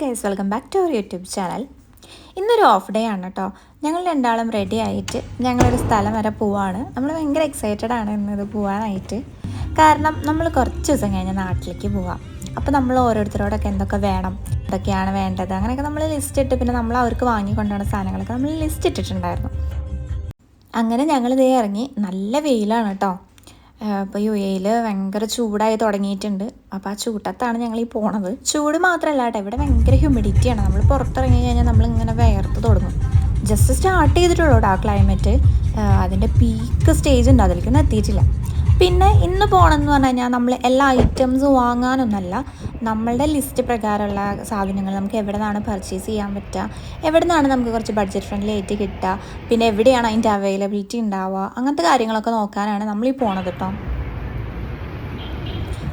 Guys, welcome back to our YouTube channel. ഇന്നൊരു off day ആണ് കേട്ടോ. ഞങ്ങൾ രണ്ടാളും റെഡി ആയിട്ട് ഞങ്ങളൊരു സ്ഥലം വരെ പോവാണ്. നമ്മൾ ഭയങ്കര എക്സൈറ്റഡ് ആണ് ഇന്നത് പോകാനായിട്ട്. കാരണം നമ്മൾ കുറച്ച് ദിവസം കഴിഞ്ഞ് നാട്ടിലേക്ക് പോവാം. അപ്പോൾ നമ്മൾ ഓരോരുത്തരോടൊക്കെ എന്തൊക്കെ വേണം, എന്തൊക്കെയാണ് വേണ്ടത്, അങ്ങനെയൊക്കെ നമ്മൾ ലിസ്റ്റ് ഇട്ട് പിന്നെ നമ്മൾ അവർക്ക് വാങ്ങിക്കൊണ്ടുവന്ന സാധനങ്ങളൊക്കെ നമ്മൾ ലിസ്റ്റ് ഇട്ടിട്ടുണ്ടായിരുന്നു. അങ്ങനെ ഞങ്ങളിതേ ഇറങ്ങി. നല്ല വെയിലാണ് കേട്ടോ. ഇപ്പോൾ UAE ഭയങ്കര ചൂടായി തുടങ്ങിയിട്ടുണ്ട്. അപ്പോൾ ആ ചൂട്ടത്താണ് ഞങ്ങൾ ഈ പോണത്. ചൂട് മാത്രമല്ല കേട്ടോ, ഇവിടെ ഭയങ്കര ഹ്യൂമിഡിറ്റിയാണ്. നമ്മൾ പുറത്തിറങ്ങി കഴിഞ്ഞാൽ നമ്മളിങ്ങനെ വിയർത്ത് തുടങ്ങും. ജസ്റ്റ് സ്റ്റാർട്ട് ചെയ്തിട്ടുള്ളൂ കേട്ടോ ആ ക്ലൈമറ്റ്. അതിൻ്റെ പീക്ക് സ്റ്റേജ് ഉണ്ട്, അതിലേക്കൊന്നും എത്തിയിട്ടില്ല. പിന്നെ ഇന്ന് പോകണമെന്ന് പറഞ്ഞു കഴിഞ്ഞാൽ നമ്മൾ എല്ലാ ഐറ്റംസും വാങ്ങാനൊന്നല്ല, നമ്മളുടെ ലിസ്റ്റ് പ്രകാരമുള്ള സാധനങ്ങൾ നമുക്ക് എവിടെ നിന്നാണ് പർച്ചേസ് ചെയ്യാൻ പറ്റുക, എവിടെ നിന്നാണ് നമുക്ക് കുറച്ച് ബഡ്ജറ്റ് ഫ്രണ്ട്ലി ആയിട്ട് കിട്ടുക, പിന്നെ എവിടെയാണ് അതിൻ്റെ അവൈലബിലിറ്റി ഉണ്ടാവുക, അങ്ങനത്തെ കാര്യങ്ങളൊക്കെ നോക്കാനാണ് നമ്മളീ പോണത് കേട്ടോ.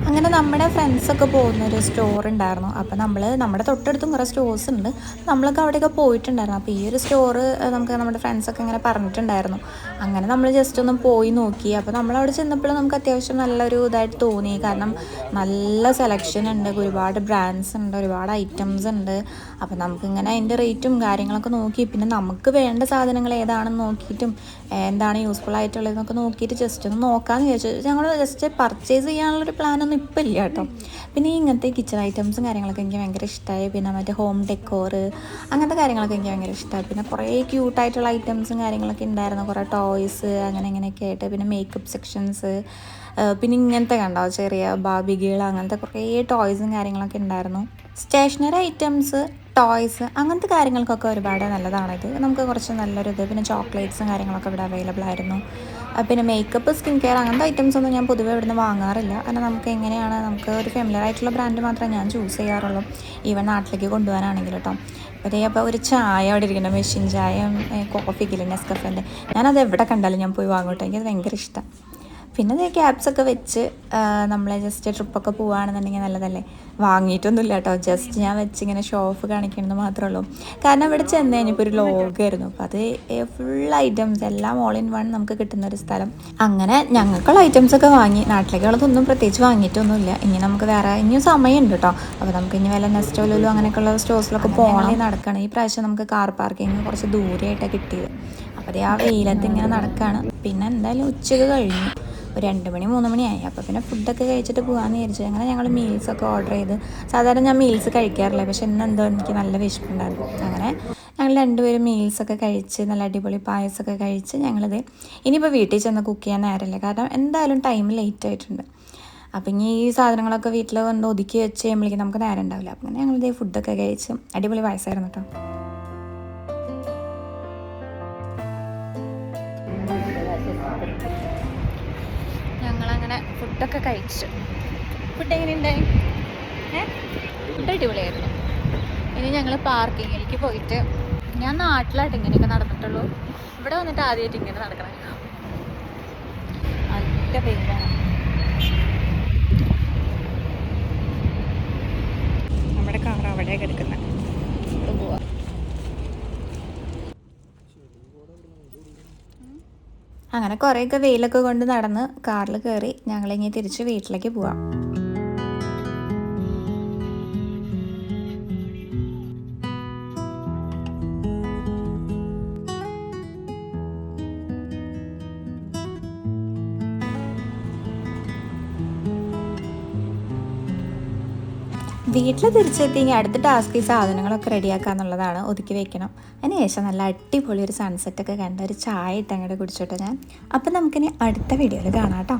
അങ്ങനെ നമ്മുടെ ഫ്രണ്ട്സൊക്കെ പോകുന്നൊരു സ്റ്റോർ ഉണ്ടായിരുന്നു. അപ്പോൾ നമ്മുടെ തൊട്ടടുത്തും കുറേ സ്റ്റോഴ്സ് ഉണ്ട്. നമ്മളൊക്കെ അവിടെയൊക്കെ പോയിട്ടുണ്ടായിരുന്നു. അപ്പോൾ ഈ ഒരു സ്റ്റോറ് നമുക്ക് നമ്മുടെ ഫ്രണ്ട്സൊക്കെ ഇങ്ങനെ പറഞ്ഞിട്ടുണ്ടായിരുന്നു. അങ്ങനെ നമ്മൾ ജസ്റ്റ് ഒന്ന് പോയി നോക്കി. അപ്പോൾ നമ്മളവിടെ ചെന്നപ്പോൾ നമുക്ക് അത്യാവശ്യം നല്ലൊരു ഇതായിട്ട് തോന്നി. കാരണം നല്ല സെലക്ഷൻ ഉണ്ട്, ഒരുപാട് ബ്രാൻഡ്സ് ഉണ്ട്, ഒരുപാട് ഐറ്റംസ് ഉണ്ട്. അപ്പോൾ നമുക്കിങ്ങനെ അതിൻ്റെ റേറ്റും കാര്യങ്ങളൊക്കെ നോക്കി, പിന്നെ നമുക്ക് വേണ്ട സാധനങ്ങൾ ഏതാണെന്ന് നോക്കിയിട്ടും എന്താണ് യൂസ്ഫുൾ ആയിട്ടുള്ളതെന്നൊക്കെ നോക്കിയിട്ട് ജസ്റ്റ് ഒന്ന് നോക്കാമെന്ന് വിചാരിച്ചു. ഞങ്ങൾ ജസ്റ്റ് പർച്ചേസ് ചെയ്യാനുള്ളൊരു പ്ലാനൊന്നും ഇപ്പം ഇല്ല കേട്ടോ. പിന്നെ ഇങ്ങനത്തെ കിച്ചൺ ഐറ്റംസും കാര്യങ്ങളൊക്കെ എനിക്ക് ഭയങ്കര ഇഷ്ടമായി. പിന്നെ മറ്റേ ഹോം ഡെക്കോറ് അങ്ങനത്തെ കാര്യങ്ങളൊക്കെ എനിക്ക് ഭയങ്കര ഇഷ്ടമായി. പിന്നെ കുറേ ക്യൂട്ടായിട്ടുള്ള ഐറ്റംസും കാര്യങ്ങളൊക്കെ ഉണ്ടായിരുന്നു, കുറേ ടോയ്സ് അങ്ങനെ ഇങ്ങനെയൊക്കെ ആയിട്ട്. പിന്നെ മേക്കപ്പ് സെക്ഷൻസ്, പിന്നെ ഇങ്ങനത്തെ കണ്ടോ ചെറിയ ബാബികൾ, അങ്ങനത്തെ കുറേ ടോയ്സും കാര്യങ്ങളൊക്കെ ഉണ്ടായിരുന്നു. സ്റ്റേഷനറി ഐറ്റംസ്, ടോയ്സ് അങ്ങനത്തെ കാര്യങ്ങൾക്കൊക്കെ ഒരുപാട് നല്ലതാണിത്. നമുക്ക് കുറച്ച് നല്ലൊരിത്. പിന്നെ ചോക്ലേറ്റ്സും കാര്യങ്ങളൊക്കെ ഇവിടെ അവൈലബിൾ ആയിരുന്നു. പിന്നെ മേക്കപ്പ്, സ്കിൻ കെയർ അങ്ങനത്തെ ഐറ്റംസ് ഒന്നും ഞാൻ പൊതുവെ ഇവിടുന്ന് വാങ്ങാറില്ല. കാരണം നമുക്ക് ഒരു ഫെമിലിയർ ആയിട്ടുള്ള ബ്രാൻഡ് മാത്രമേ ഞാൻ ചൂസ് ചെയ്യാറുള്ളൂ, ഈവൻ നാട്ടിലേക്ക് കൊണ്ടുപോകാനാണെങ്കിൽ കേട്ടോ. അപ്പോൾ ഒരു ചായ അവിടെ ഇരിക്കുന്ന മെഷീൻ ചായയും കോഫിക്കില്ല നെസ്കഫേൻ്റെ, ഞാനത് എവിടെ കണ്ടാലും ഞാൻ പോയി വാങ്ങട്ടെ, എനിക്കത് ഭയങ്കര ഇഷ്ടം. പിന്നെ അതേ ക്യാപ്സൊക്കെ വെച്ച് നമ്മൾ ജസ്റ്റ് ട്രിപ്പൊക്കെ പോവുകയാണെന്നുണ്ടെങ്കിൽ നല്ലതല്ലേ. വാങ്ങിയിട്ടൊന്നുമില്ല കേട്ടോ, ജസ്റ്റ് ഞാൻ വെച്ച് ഇങ്ങനെ ഷോ ഓഫ് കാണിക്കണമെന്ന് മാത്രമേ ഉള്ളൂ. കാരണം ഇവിടെ ചെന്ന് കഴിഞ്ഞപ്പോൾ ഒരു ലോഗായിരുന്നു. അപ്പോൾ അത് ഫുൾ ഐറ്റംസ് എല്ലാം ഓൾ ഇൻ വൺ നമുക്ക് കിട്ടുന്നൊരു സ്ഥലം. അങ്ങനെ ഞങ്ങൾക്കുള്ള ഐറ്റംസൊക്കെ വാങ്ങി. നാട്ടിലേക്കുള്ളതൊന്നും പ്രത്യേകിച്ച് വാങ്ങിയിട്ടൊന്നുമില്ല. ഇനി നമുക്ക് ഇനിയും സമയമുണ്ട് കേട്ടോ. അപ്പോൾ നമുക്ക് ഇനി വല്ല നെസ്റ്റോലോ അങ്ങനെയൊക്കെയുള്ള സ്റ്റോഴ്സിലൊക്കെ പോകണം നടക്കണം. ഈ പ്രാവശ്യം നമുക്ക് കാർ പാർക്കിങ് കുറച്ച് ദൂരെയായിട്ടാണ് കിട്ടിയത്. അപ്പോൾ അതേ ആ വെയിലത്ത് ഇങ്ങനെ നടക്കുകയാണ്. പിന്നെ എന്തായാലും ഉച്ചയ്ക്ക് കഴിഞ്ഞു, ഒരു 2 മണി 3 മണിയായി. അപ്പോൾ പിന്നെ ഫുഡൊക്കെ കഴിച്ചിട്ട് പോകാമെന്ന് വിചാരിച്ചു. അങ്ങനെ ഞങ്ങൾ മീൽസൊക്കെ ഓർഡർ ചെയ്ത്. സാധാരണ ഞാൻ മീൽസ് കഴിക്കാറില്ല, പക്ഷെ ഇന്നെന്തോ എനിക്ക് നല്ല വിശപ്പുണ്ടായിരുന്നു. അങ്ങനെ ഞങ്ങൾ രണ്ടുപേരും മീൽസൊക്കെ കഴിച്ച് നല്ല അടിപൊളി പായസമൊക്കെ കഴിച്ച് ഞങ്ങളിത് ഇനിയിപ്പോൾ വീട്ടിൽ ചെന്ന് കുക്ക് ചെയ്യാൻ നേരമില്ല. കാരണം എന്തായാലും ടൈം ലേറ്റ് ആയിട്ടുണ്ട്. അപ്പം ഇനി ഈ സാധനങ്ങളൊക്കെ വീട്ടിൽ വന്ന് ഒതുക്കി വെച്ച് കഴിയുമ്പോഴേക്കും നമുക്ക് നേരം ഉണ്ടാവില്ല. അപ്പം അങ്ങനെ ഞങ്ങളിത് ഫുഡൊക്കെ കഴിച്ച് അടിപൊളി പായസമായിരുന്നു കേട്ടോ. ഞങ്ങളങ്ങനെ ഫുഡൊക്കെ കഴിച്ചു. ഫുഡ് എങ്ങനെയുണ്ടായി? ഫുഡ് അടിപൊളിയായിരുന്നു. ഇനി ഞങ്ങൾ പാർക്കിങ്ങിലേക്ക് പോയിട്ട്, ഞാൻ നാട്ടിലായിട്ട് ഇങ്ങനെയൊക്കെ നടന്നിട്ടുള്ളൂ, ഇവിടെ വന്നിട്ട് ആദ്യമായിട്ട് ഇങ്ങനെ നടക്കണം. നല്ല പേരാണ്. നമ്മുടെ കാർ അവിടെ കിടക്കുന്നത് പോവാ. അങ്ങനെ കുറേയൊക്കെ വെയിലൊക്കെ കൊണ്ട് നടന്ന് കാറിൽ കയറി ഞങ്ങളിങ്ങനെ തിരിച്ച് വീട്ടിലേക്ക് പോവാം. വീട്ടിൽ തിരിച്ചെത്തി ഇനി അടുത്ത ടാസ്ക് ഈ സാധനങ്ങളൊക്കെ റെഡിയാക്കുക എന്നുള്ളതാണ്. ഒതുക്കി വെക്കണം. അതിന് ശേഷം നല്ല അടിപൊളി ഒരു സൺസെറ്റൊക്കെ കണ്ട് ഒരു ചായ ഇട്ട് അങ്ങോട്ട് കുടിച്ചോട്ടെ ഞാൻ. അപ്പം നമുക്കിനി അടുത്ത വീഡിയോയിൽ കാണാം കേട്ടോ.